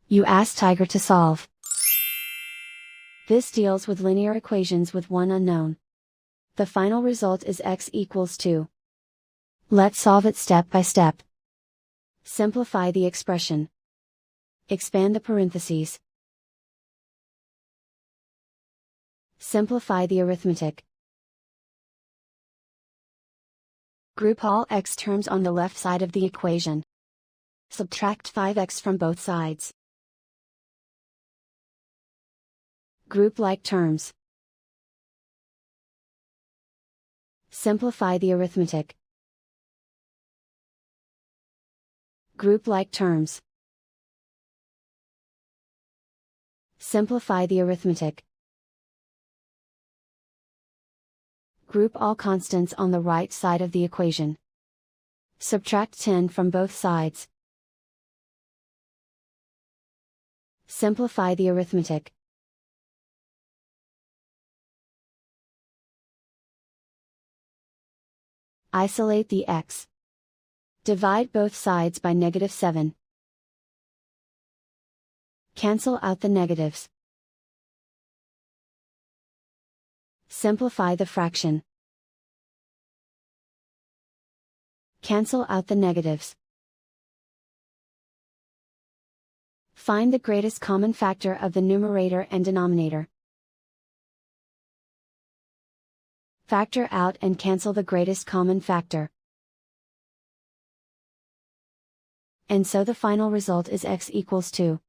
You ask Tiger to solve. This deals with linear equations with one unknown. The final result is x equals 2. Let's solve it step by step. Simplify the expression. Expand the parentheses. Simplify the arithmetic. Group all x terms on the left side of the equation. Subtract 5x from both sides. Group like terms. Simplify the arithmetic. Group like terms. Simplify the arithmetic. Group all constants on the right side of the equation. Subtract 10 from both sides. Simplify the arithmetic. Isolate the x. Divide both sides by -7. Cancel out the negatives. Simplify the fraction. Cancel out the negatives. Find the greatest common factor of the numerator and denominator. Factor out and cancel the greatest common factor. And so the final result is x equals 2.